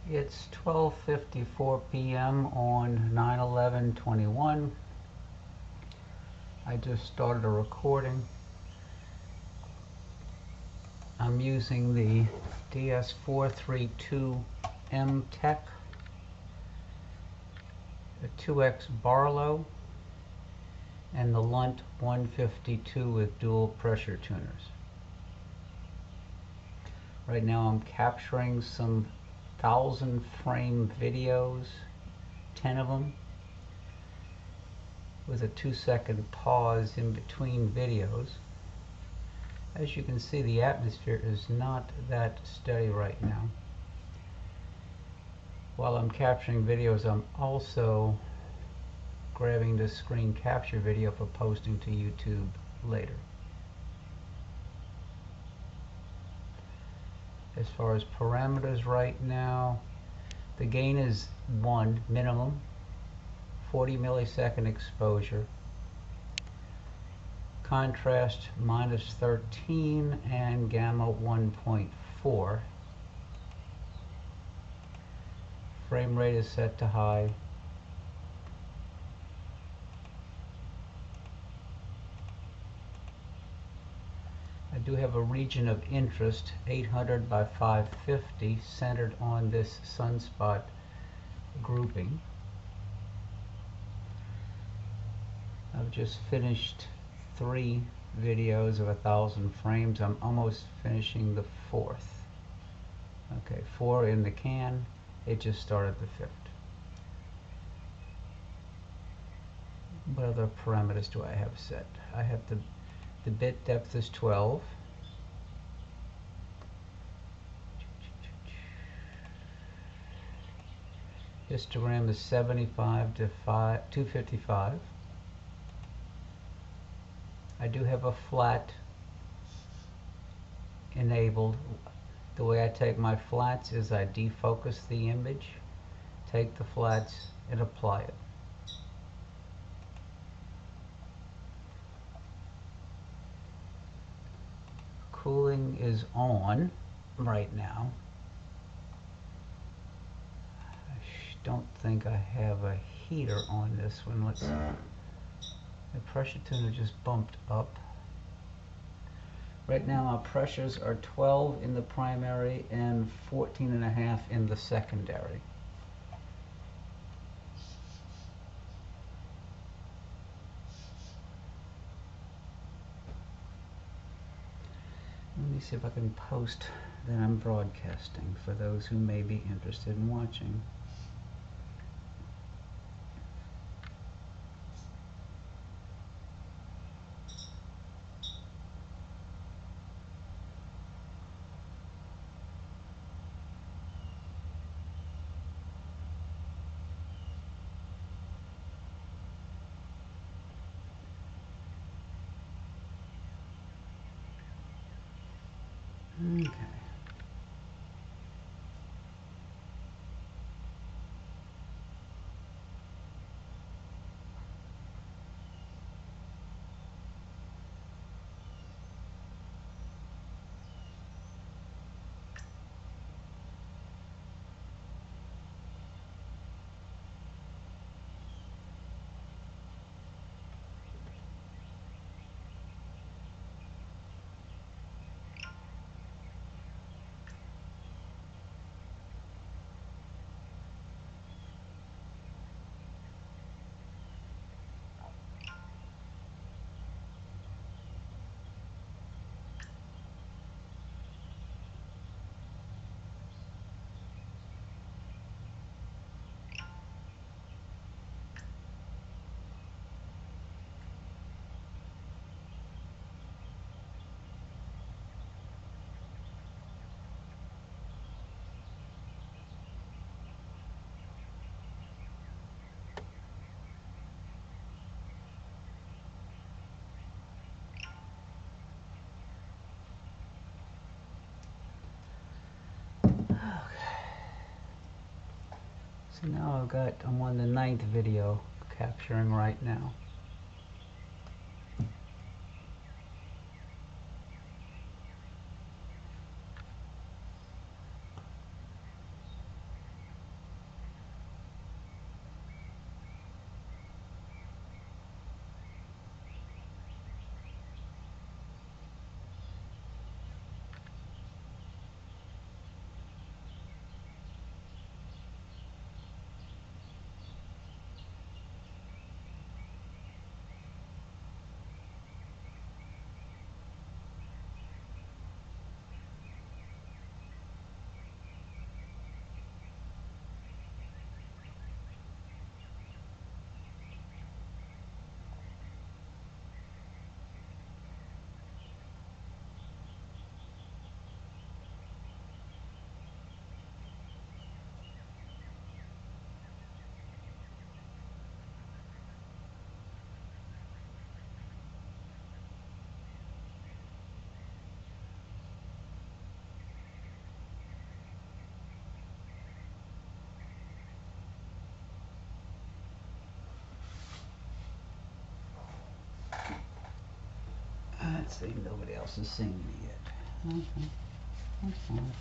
It's 12:54 p.m. on 9/11/21. I just started a recording. I'm using the DS432M Tech, a 2X Barlow, and the Lunt 152 with dual pressure tuners. Right now I'm capturing some 1,000-frame videos, 10 of them, with a 2-second pause in between videos. As you can see, the atmosphere is not that steady right now. While I'm capturing videos, I'm also grabbing the screen capture video for posting to YouTube later. As far as parameters right now, the gain is 1 minimum, 40 millisecond exposure, contrast -13, and gamma 1.4. Frame rate is set to high. I do have a region of interest, 800 by 550, centered on this sunspot grouping. I've just finished 3 videos of 1,000 frames. I'm almost finishing the 4th. Okay, 4 in the can. It just started the 5th. What other parameters do I have set? I have the bit depth is 12. Histogram is 75 to 255. I do have a flat enabled. The way I take my flats is I defocus the image, take the flats, and apply it. Cooling is on right now. I don't think I have a heater on this one. Let's see. The pressure tuner just bumped up. Right now our pressures are 12 in the primary and 14.5 in the secondary. Let me see if I can post that I'm broadcasting for those who may be interested in watching. Okay. So now I'm on the 9th video capturing right now. Let's see, nobody else has seen me yet. Okay, that's fine.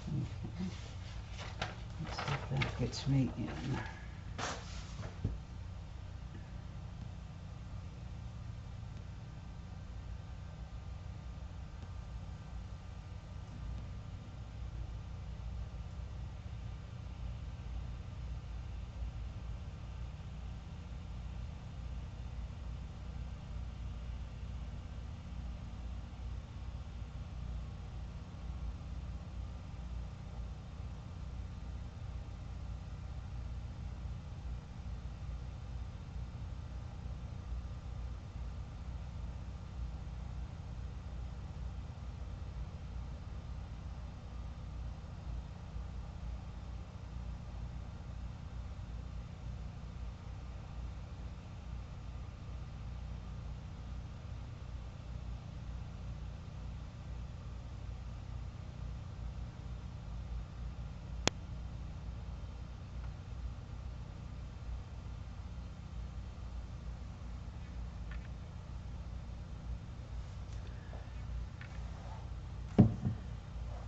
Okay. Let's see if that gets me in.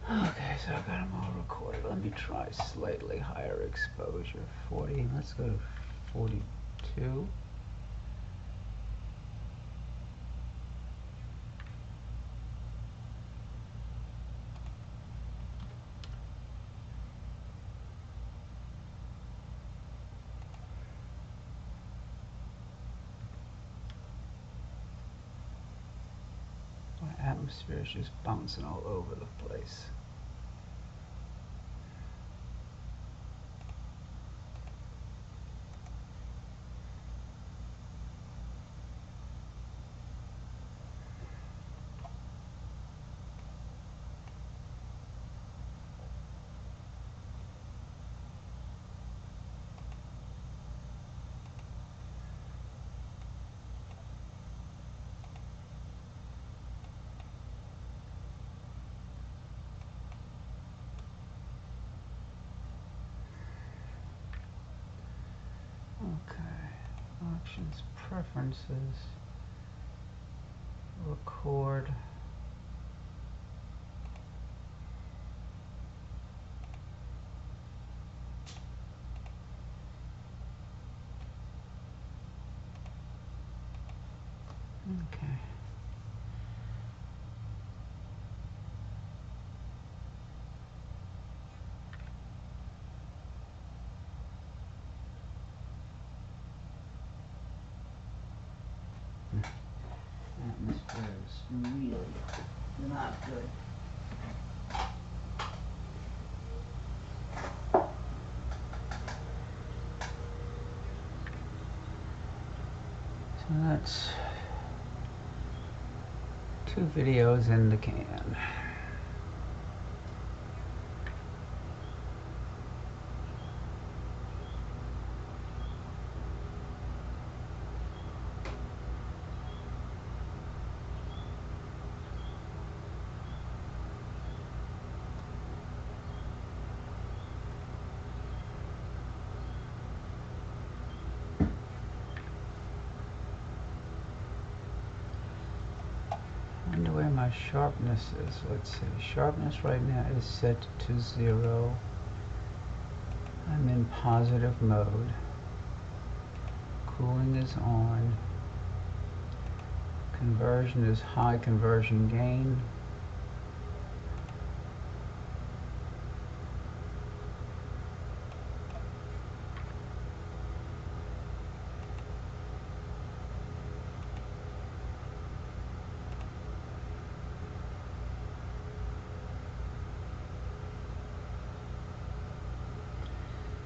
Okay, so I got them all recorded. Let me try slightly higher exposure. 40, let's go to 42. My atmosphere is just bouncing all over the place. Okay, options, preferences, record. Okay. Atmosphere is really not good. So that's 2 videos in the can. I wonder where my sharpness is. Let's see. Sharpness right now is set to 0. I'm in positive mode. Cooling is on. Conversion is high conversion gain.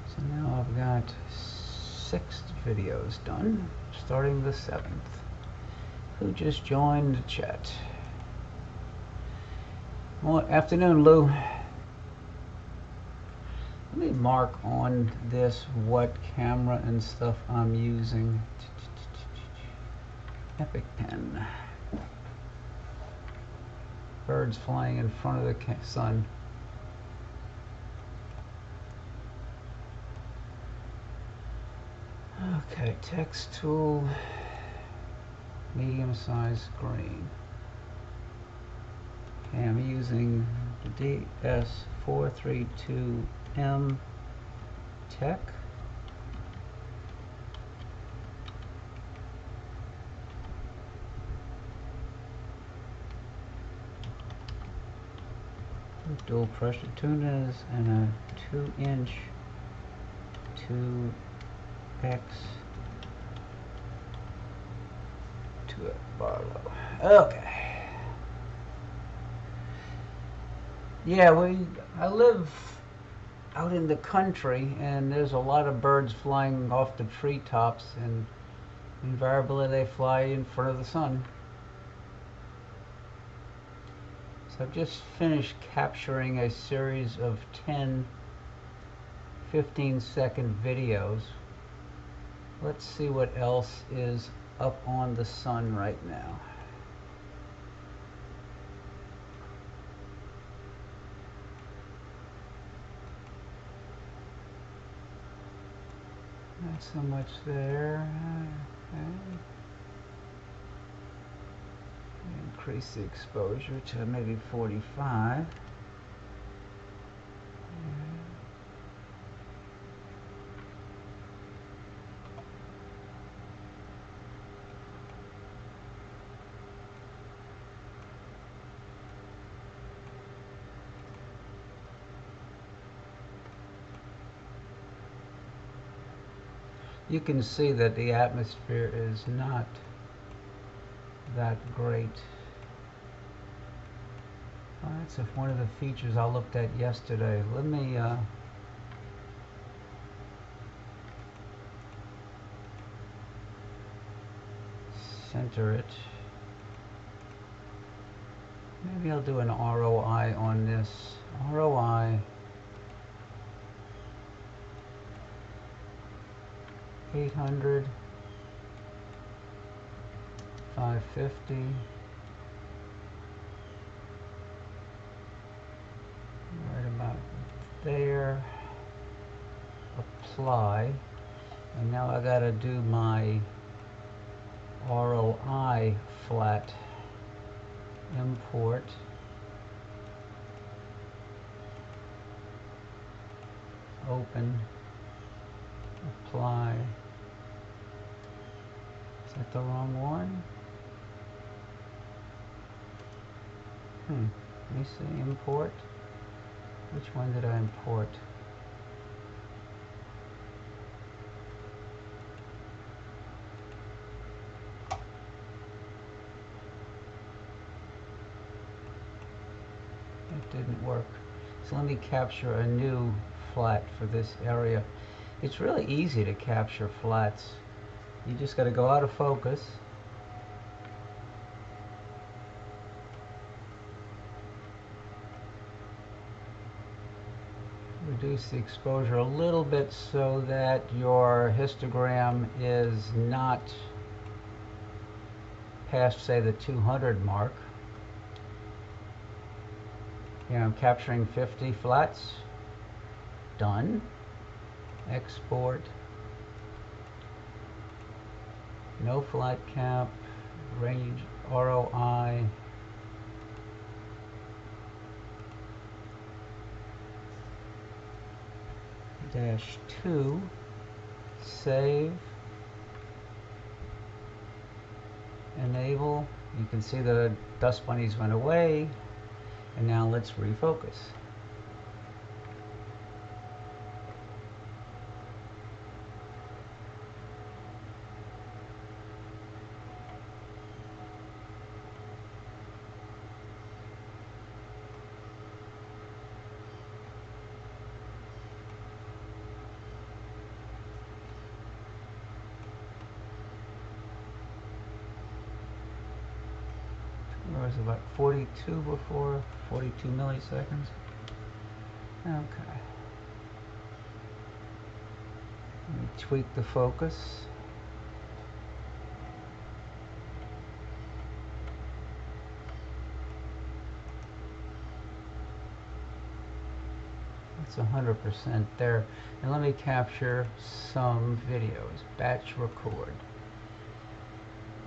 So now I've got 6 videos done, starting the 7th. Who just joined the chat? Well, afternoon, Lou. me mark on this what camera and stuff I'm using. Epic Pen. Birds flying in front of the sun. Okay, text tool, medium size screen. Okay, I'm using the DS432M Tech. Dual pressure tuners and a 2-inch 2X to Barlow. Okay. Yeah, I live out in the country, and there's a lot of birds flying off the treetops, and invariably they fly in front of the sun. So I've just finished capturing a series of 10 15-second videos. Let's see what else is up on the sun right now. Not so much there. Okay. Increase the exposure to maybe 45. You can see that the atmosphere is not that great. Well, that's one of the features I looked at yesterday. Let me center it. Maybe I'll do an ROI on this. ROI 800, 550, right about there. Apply, and now I gotta do my ROI flat. Import, open, apply. Is that the wrong one? Let me see, import. Which one did I import? It didn't work. So let me capture a new flat for this area. It's really easy to capture flats. You just got to go out of focus. Reduce the exposure a little bit so that your histogram is not past, say, the 200 mark. Here I'm capturing 50 flats. Done. Export. No flat cap. Range ROI. -2. Save. Enable. You can see the dust bunnies went away. And now let's refocus. There was about 42 before, 42 milliseconds. Okay. tweak the focus. It's 100% there. And let me capture some videos. Batch record.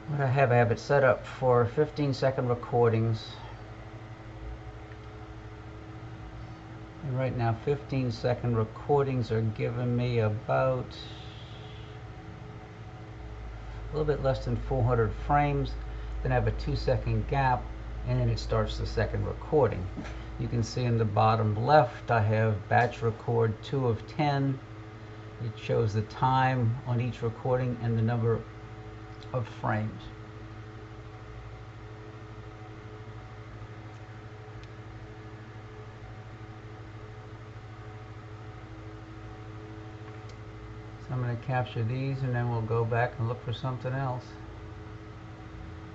What I have it set up for 15-second recordings. And right now 15-second recordings are giving me about a little bit less than 400 frames. Then I have a 2-second gap, and then it starts the second recording. You can see in the bottom left I have batch record 2 of 10. It shows the time on each recording and the number of frames. So I'm going to capture these and then we'll go back and look for something else.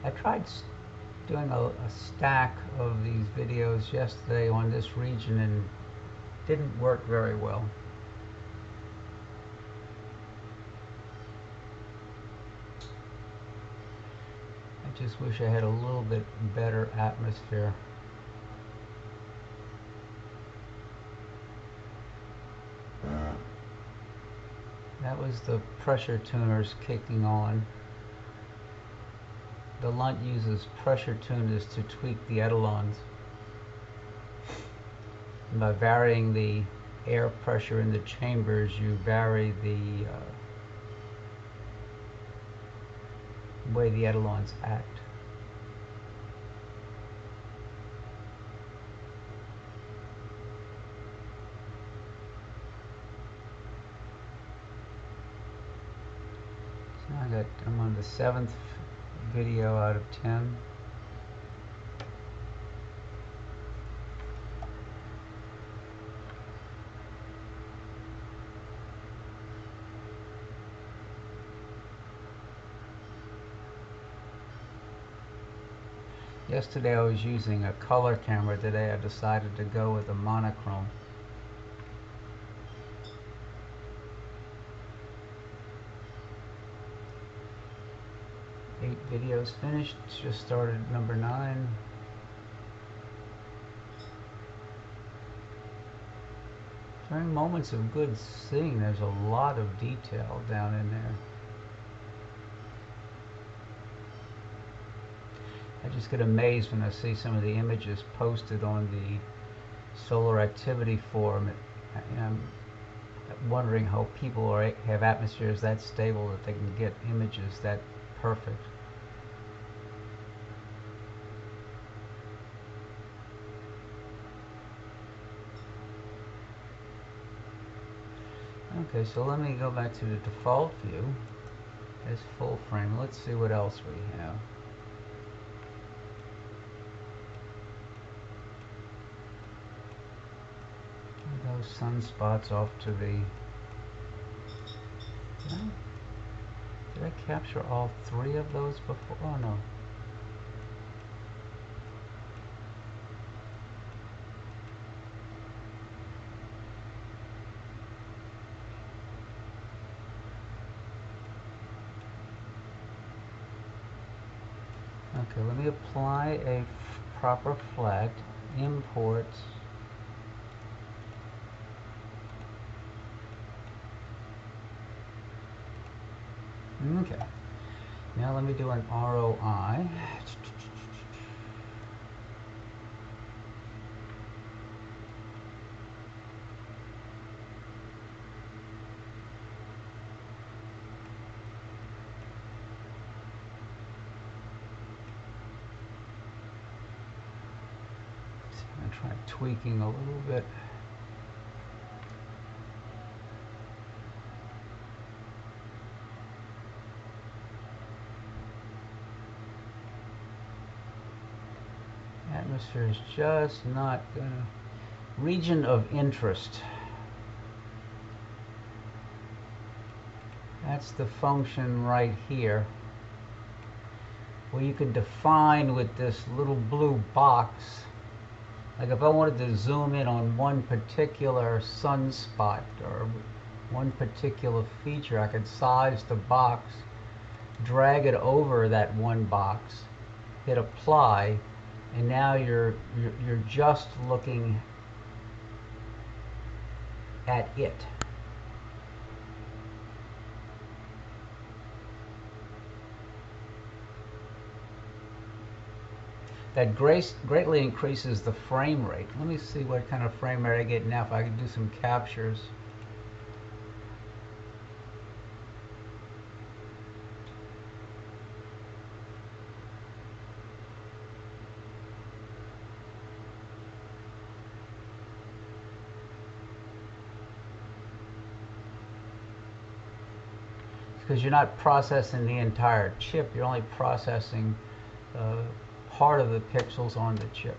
I tried doing a stack of these videos yesterday on this region and didn't work very well. I just wish I had a little bit better atmosphere. That was the pressure tuners kicking on. The Lunt uses pressure tuners to tweak the etalons. And by varying the air pressure in the chambers, you vary the way the etalons act. So I'm on the 7th video out of 10. Yesterday I was using a color camera. Today I decided to go with a monochrome. Eight videos finished. Just started number 9. During moments of good seeing, there's a lot of detail down in there. I just get amazed when I see some of the images posted on the Solar Activity Forum. I'm wondering how people have atmospheres that stable that they can get images that perfect. Okay, so let me go back to the default view as full frame. Let's see what else we have. Those sunspots off to the... Did I capture all 3 of those before? Oh no. Okay, let me apply a proper flag. Import. Okay. Now let me do an ROI. I'm going to try tweaking a little bit. Atmosphere is just not gonna. Region of interest. That's the function right here, where you can define with this little blue box. Like if I wanted to zoom in on one particular sunspot or one particular feature. I could size the box, drag it over that one box, hit apply, and now you're just looking at it. That greatly increases the frame rate. Let me see what kind of frame rate I get now if I can do some captures. Because you're not processing the entire chip, you're only processing part of the pixels on the chip.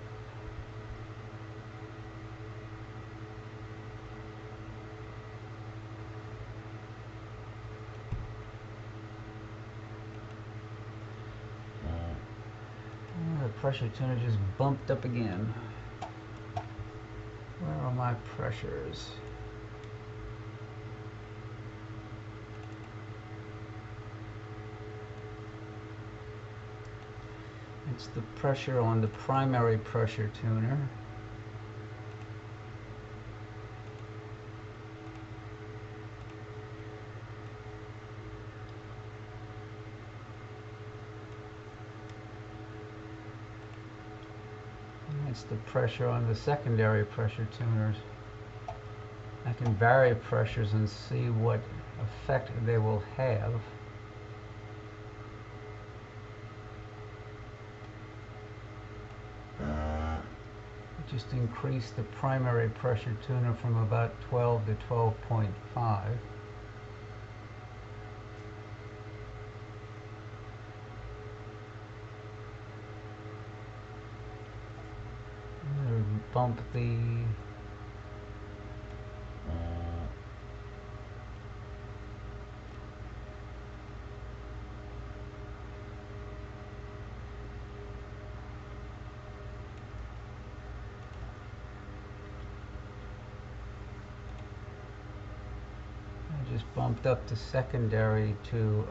The pressure tuner just bumped up again. Where are my pressures? It's the pressure on the primary pressure tuner. And it's the pressure on the secondary pressure tuners. I can vary pressures and see what effect they will have. Just increase the primary pressure tuner from about 12 to 12.5. Bump the just bumped up the secondary to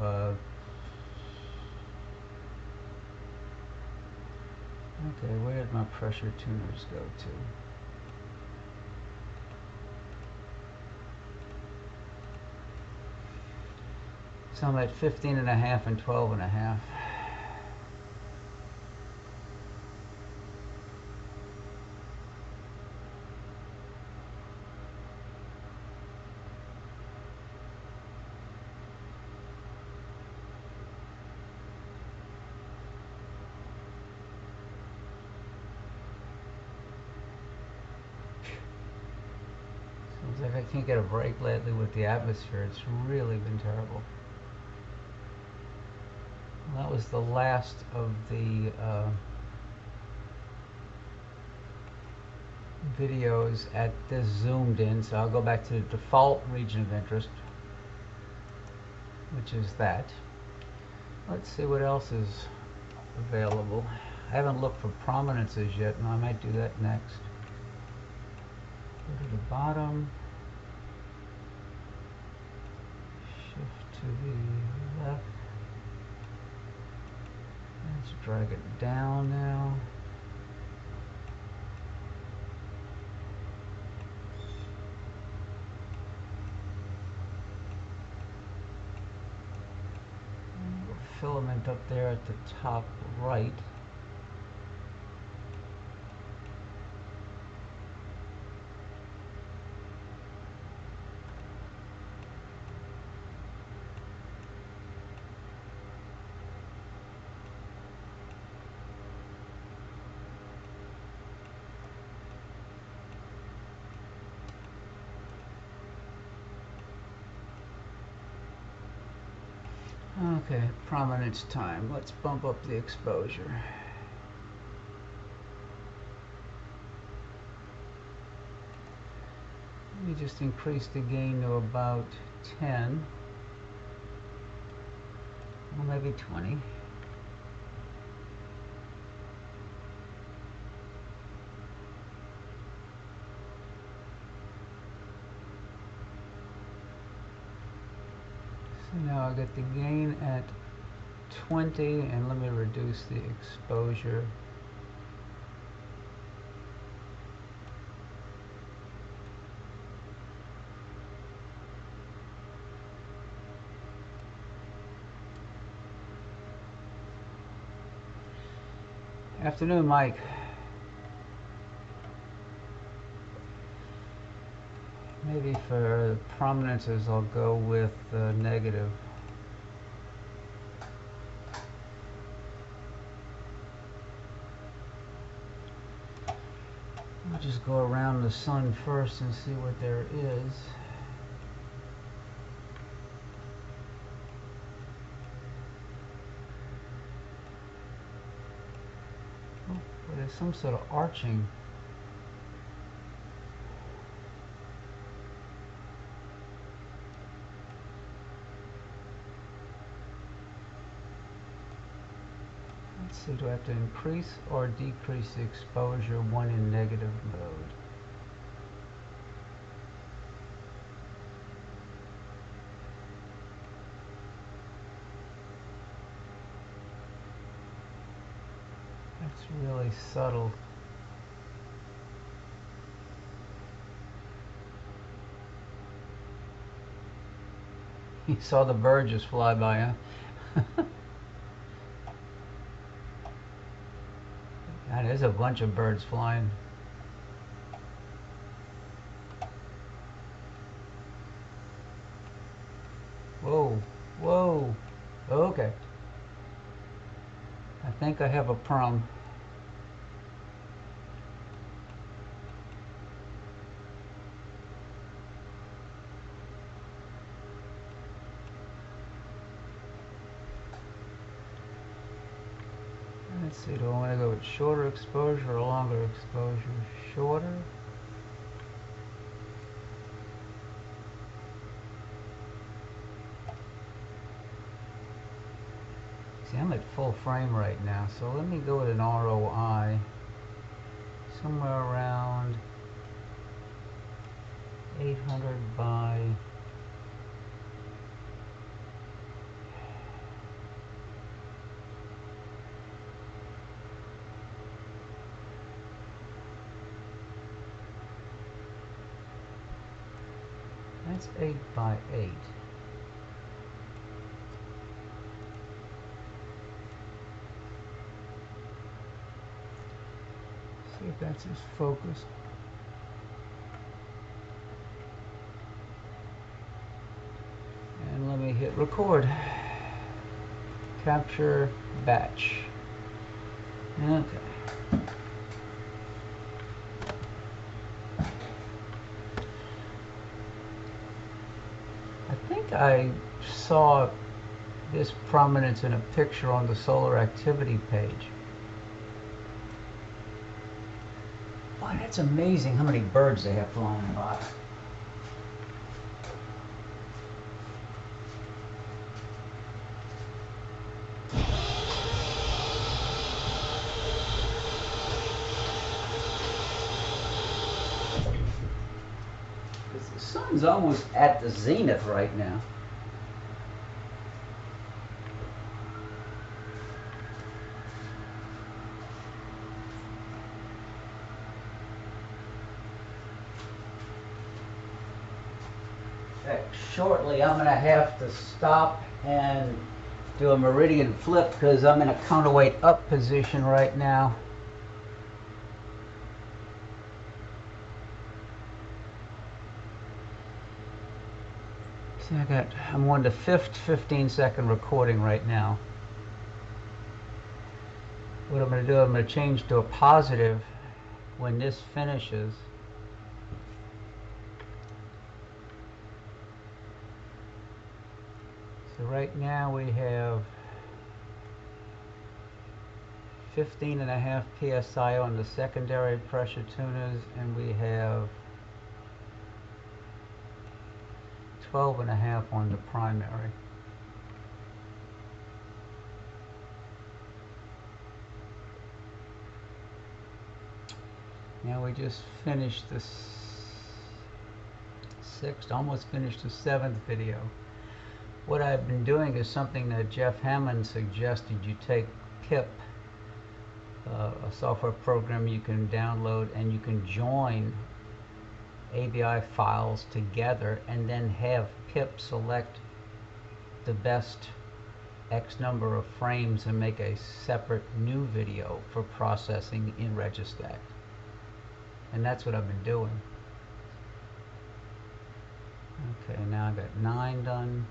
okay, where did my pressure tuners go to? So I'm at 15.5 and 12.5. Seems like I can't get a break lately with the atmosphere. It's really been terrible. Well, that was the last of the videos at this zoomed in, so I'll go back to the default region of interest, which is that. Let's see what else is available. I haven't looked for prominences yet, and I might do that next. Go to the bottom, shift to the left, let's drag it down now. Filament up there at the top right. Okay, prominence time. Let's bump up the exposure. Let me just increase the gain to about 10, or maybe 20. So now I get the gain at 20, and let me reduce the exposure. Afternoon, Mike. Maybe for prominences I'll go with negative. I'll just go around the sun first and see what there is. Oh, well, there's some sort of arching. Let's see, do I have to increase or decrease the exposure when in negative mode? That's really subtle. You saw the bird just fly by, huh? God, there's a bunch of birds flying. Whoa, whoa, okay. I think I have a problem. Let's see, do I want to go with shorter exposure or longer exposure? Shorter. See, I'm at full frame right now, so let me go with an ROI somewhere around 800 by 8 by 8. See if that's his focus. And let me hit record. Capture batch. Okay. I saw this prominence in a picture on the solar activity page. Wow, that's amazing how many birds they have flying by. The sun's almost at the zenith right now. Shortly I'm going to have to stop and do a meridian flip because I'm in a counterweight up position right now. See, I'm on the 15-second recording right now. What I'm going to do, I'm going to change to a positive when this finishes. So right now we have 15.5 psi on the secondary pressure tuners, and we have 12.5 on the primary. Now we just finished the 6th, almost finished the 7th video. what I've been doing is something that Jeff Hammond suggested. You take Pip, a software program you can download, and you can join AVI files together and then have Pip select the best X number of frames and make a separate new video for processing in Registack. And that's what I've been doing. Okay, now I got 9 done.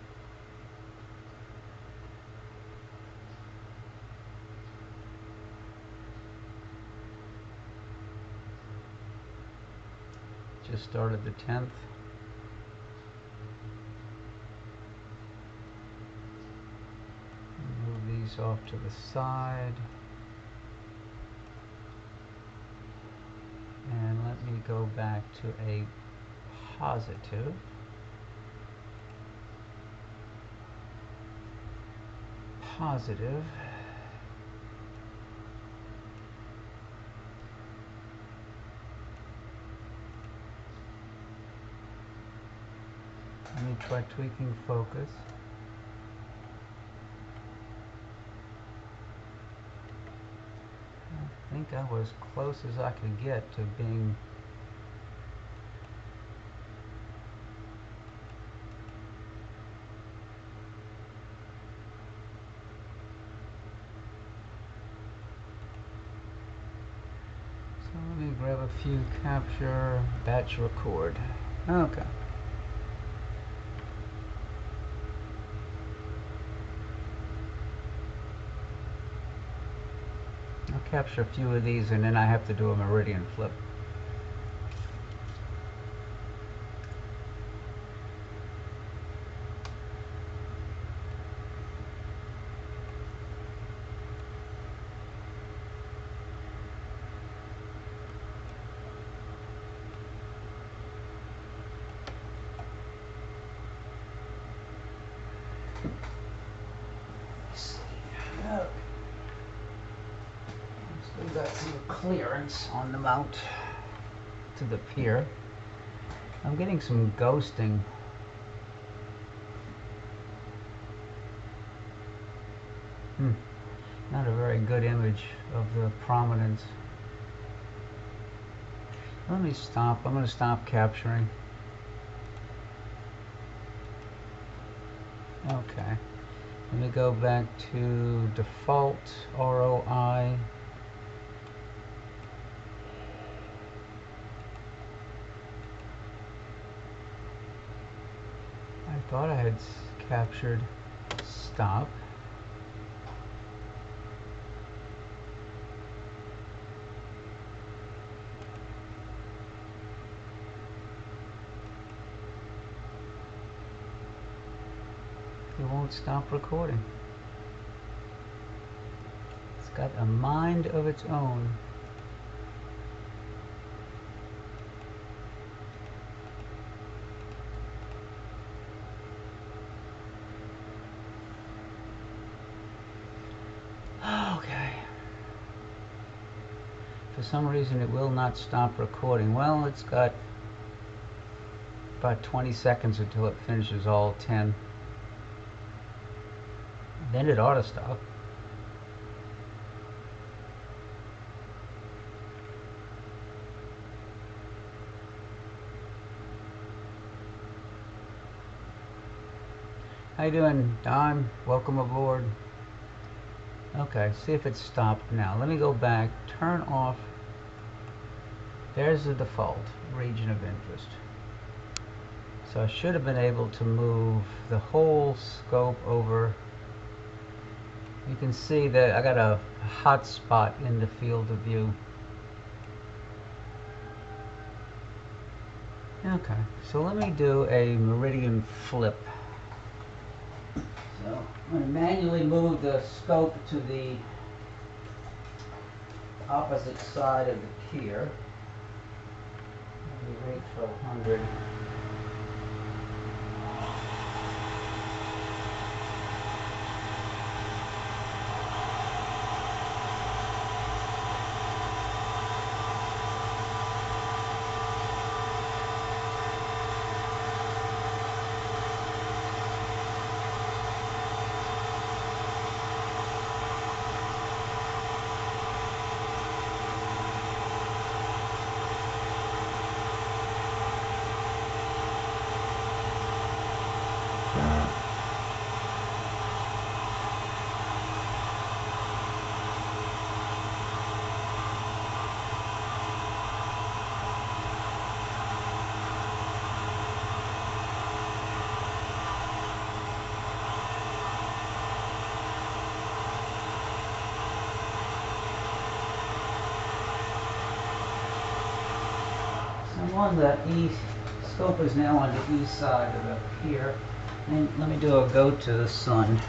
Just started the 10th. Move these off to the side. And let me go back to a positive. Positive. Let me try tweaking focus. I think I was close as I could get to being so let me grab a few, capture, batch record. Okay. I'll capture a few of these and then I have to do a meridian flip. Still got some clearance on the mount to the pier. I'm getting some ghosting. Not a very good image of the prominence. Let me stop. I'm going to stop capturing. Okay. Let me go back to default ROI. I thought I had captured stop. It won't stop recording. It's got a mind of its own. Okay. For some reason it will not stop recording. Well, it's got about 20 seconds until it finishes all 10. Then it ought to stop. How you doing, Don? Welcome aboard. Okay, see if it's stopped now. Let me go back, turn off. There's the default region of interest. So I should have been able to move the whole scope over. You can see that I got a hot spot in the field of view. Okay, so let me do a meridian flip. So I'm going to manually move the scope to the opposite side of the pier. Let me rate for 100. I'm on the east, scope is now on the east side of the pier. And let me do a go to the sun.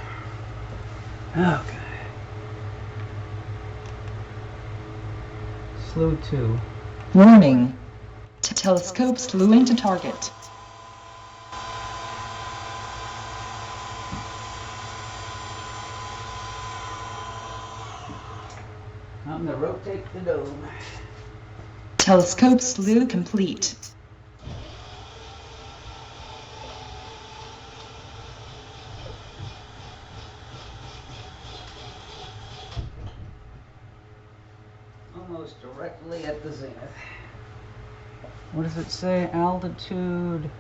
Okay. Slew 2. Warning. Telescope slew into target. I'm going to rotate the dome. Telescope slew complete. Almost directly at the zenith. What does it say? Altitude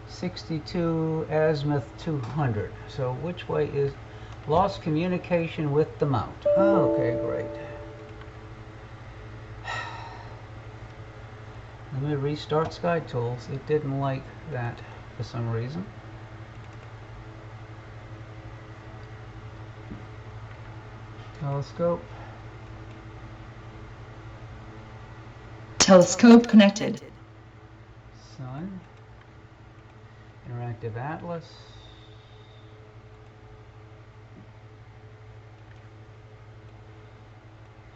62, azimuth 200. So which way is... Lost communication with the mount. Okay, great. Let me restart SkyTools. It didn't like that for some reason. Telescope. Telescope connected. Sun. Interactive Atlas.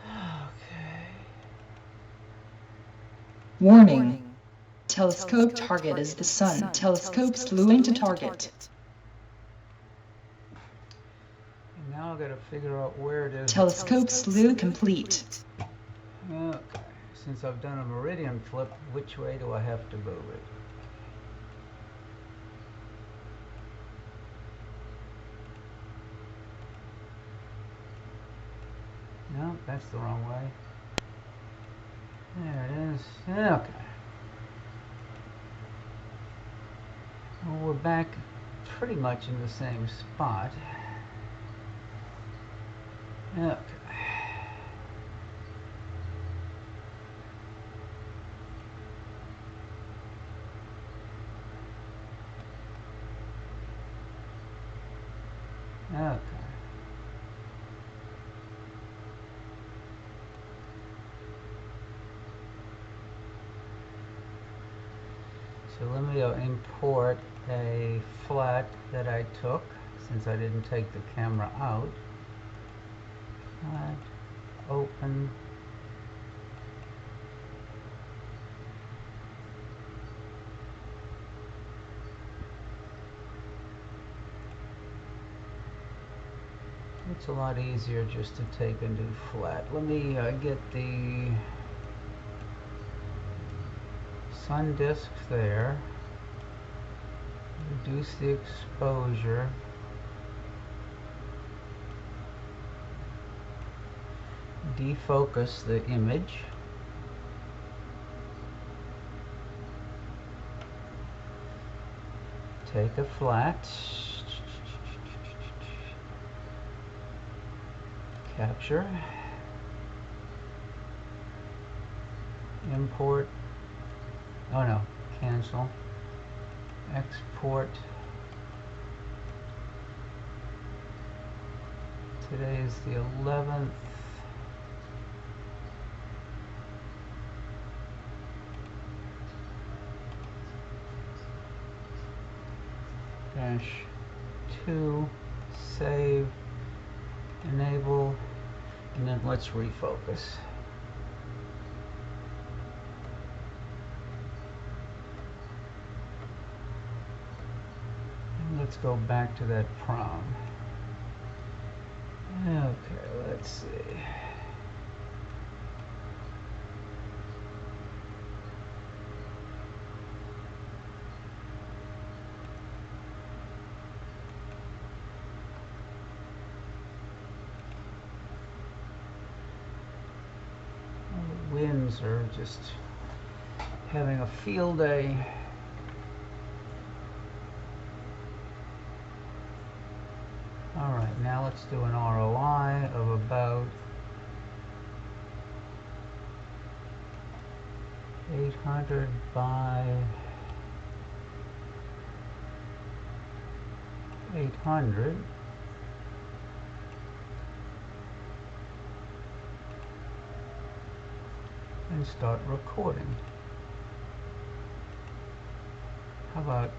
Okay. Warning. Telescope target is the sun. Telescope slew into target. And now I've got to figure out where it is. Telescope slew complete. Okay. Since I've done a meridian flip, which way do I have to move it? No, that's the wrong way. There it is. Okay. Well, we're back pretty much in the same spot. Okay. Okay. So let me import a flat that I took since I didn't take the camera out. Flat, open. It's a lot easier just to take a new flat. Let me get the sun disk there. Reduce the exposure. Defocus the image. Take a flat. Capture. Import. Oh no, cancel. Export. Today is the 11th. -2. Save. Enable. And then let's refocus. Let's go back to that prom. Okay, let's see. The winds are just having a field day. Alright, now let's do an ROI of about 800 by 800. And start recording. How about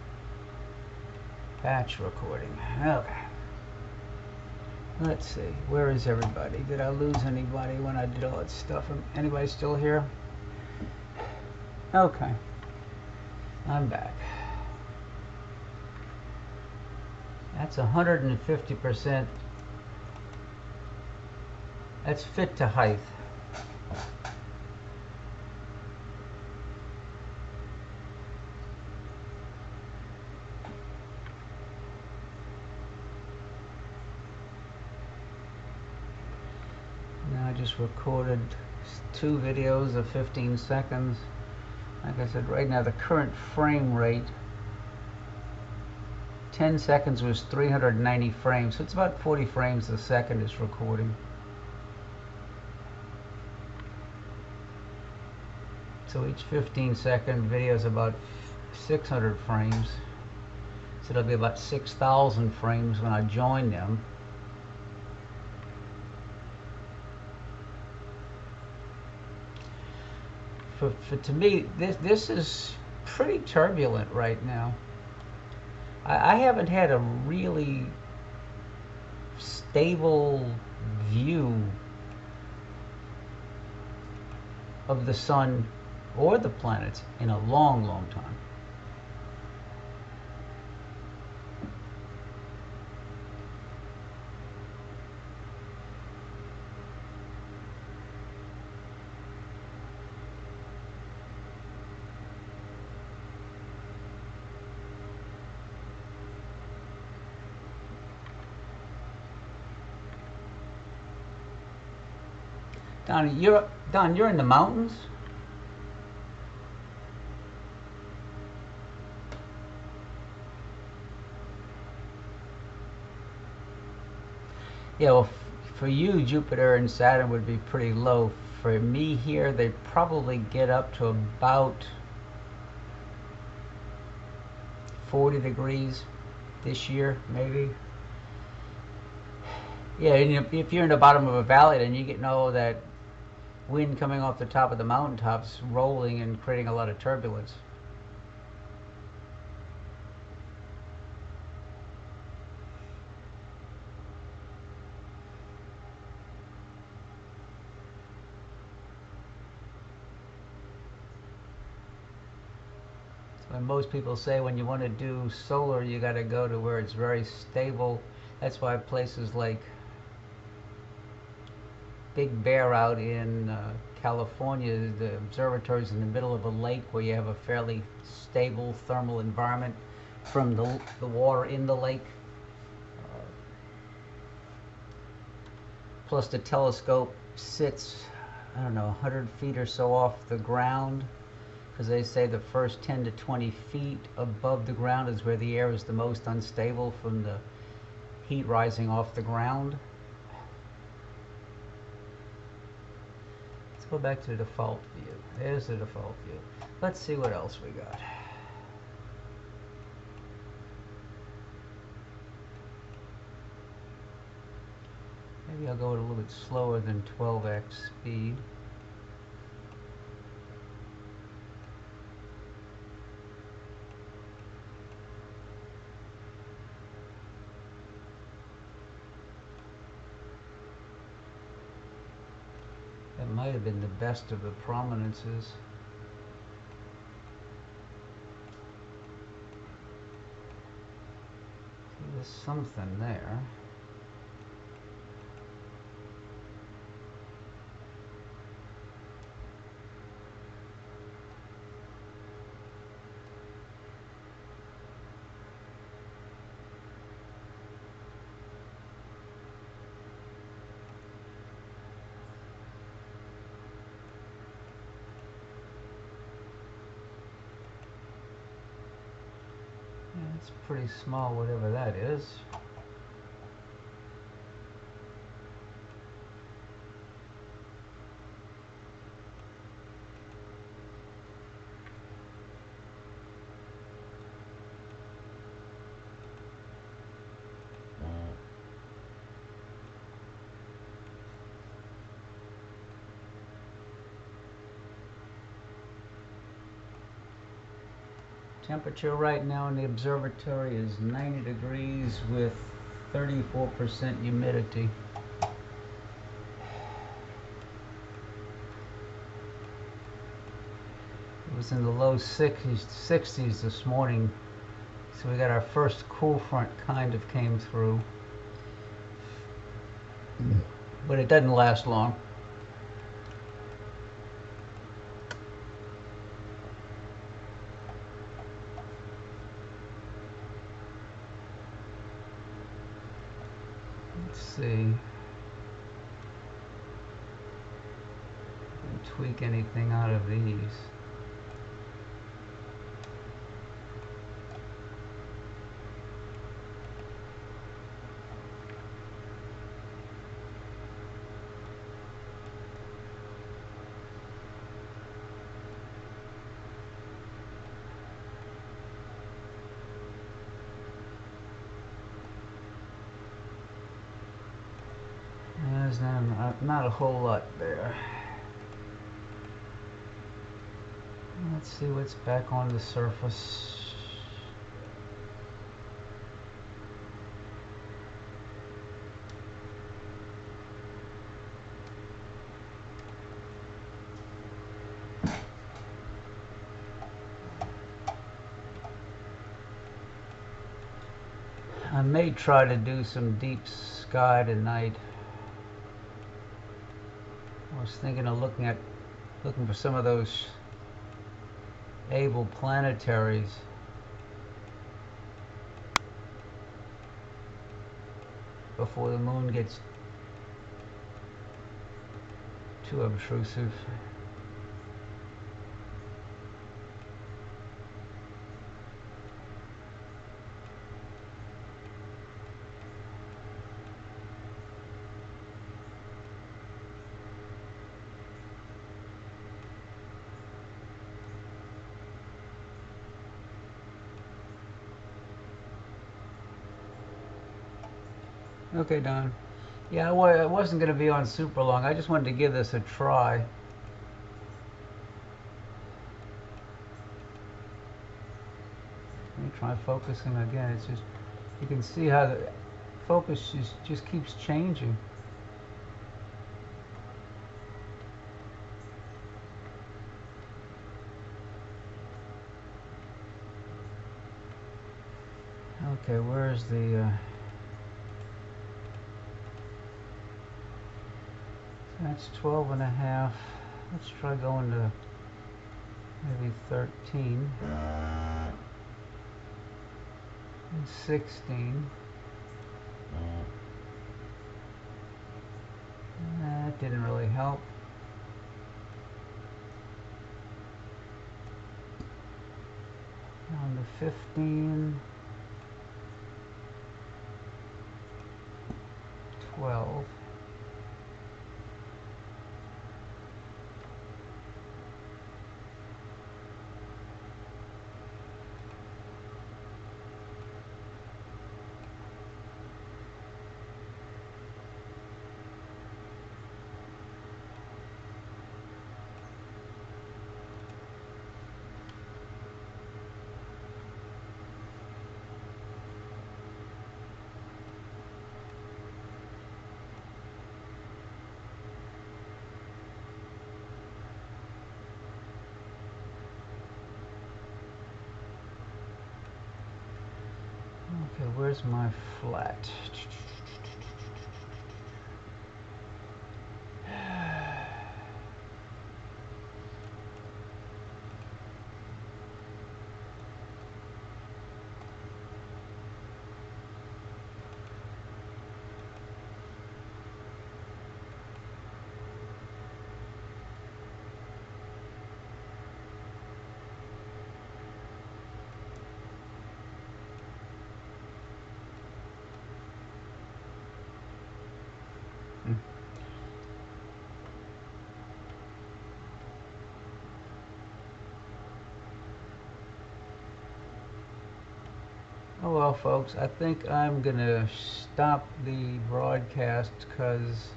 batch recording? Okay. Let's see. Where is everybody? Did I lose anybody when I did all that stuff? Anybody still here? Okay. I'm back. That's 150%. That's fit to height. Now I just recorded 2 videos of 15 seconds. Like I said, right now the current frame rate, 10 seconds was 390 frames, so it's about 40 frames a second it's recording. So each 15-second video is about 600 frames. So it'll be about 6,000 frames when I join them. To me, this is pretty turbulent right now. I haven't had a really stable view of the sun or the planets in a long, long time. Don, you're in the mountains? Yeah, well, for you, Jupiter and Saturn would be pretty low. For me here, they probably get up to about 40 degrees this year, maybe. Yeah, and if you're in the bottom of a valley, then you get all that wind coming off the top of the mountaintops, rolling and creating a lot of turbulence. So most people say when you want to do solar, you got to go to where it's very stable. That's why places like Big Bear out in California, the observatory is in the middle of a lake where you have a fairly stable thermal environment from the water in the lake. Plus the telescope sits, I don't know, 100 feet or so off the ground, because they say the first 10 to 20 feet above the ground is where the air is the most unstable from the heat rising off the ground. Go back to the default view. There's the default view. Let's see what else we got. Maybe I'll go at a little bit slower than 12x speed. That might have been the best of the prominences. There's something there. It's pretty small, whatever that is. Temperature right now in the observatory is 90 degrees with 34% humidity. It was in the low 60s this morning, so we got our first cool front kind of came through, but it doesn't last long. Let's see. Tweak anything out of these. There's not a whole lot there. Let's see what's back on the surface. I may try to do some deep sky tonight. I was thinking of looking for some of those Able planetaries. Before the moon gets too obtrusive. Okay, Don. Yeah, I wasn't going to be on super long. I just wanted to give this a try. Let me try focusing again. It's just, you can see how the focus just keeps changing. Okay, where's the... That's 12.5. Let's try going to maybe 13 and 16. That didn't really help. Down to 15, 12. Okay, where's my flat? Oh well, folks, I think I'm gonna stop the broadcast because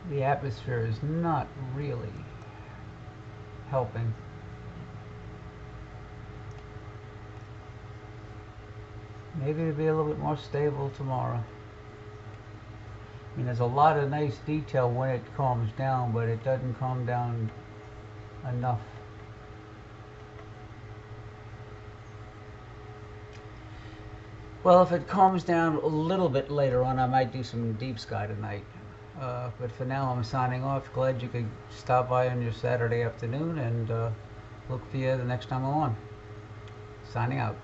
the atmosphere is not really helping. Maybe it'll be a little bit more stable tomorrow. I mean, there's a lot of nice detail when it calms down, but it doesn't calm down enough. Well, if it calms down a little bit later on, I might do some deep sky tonight. But for now, I'm signing off. Glad you could stop by on your Saturday afternoon, and look for you the next time I'm on. Signing out.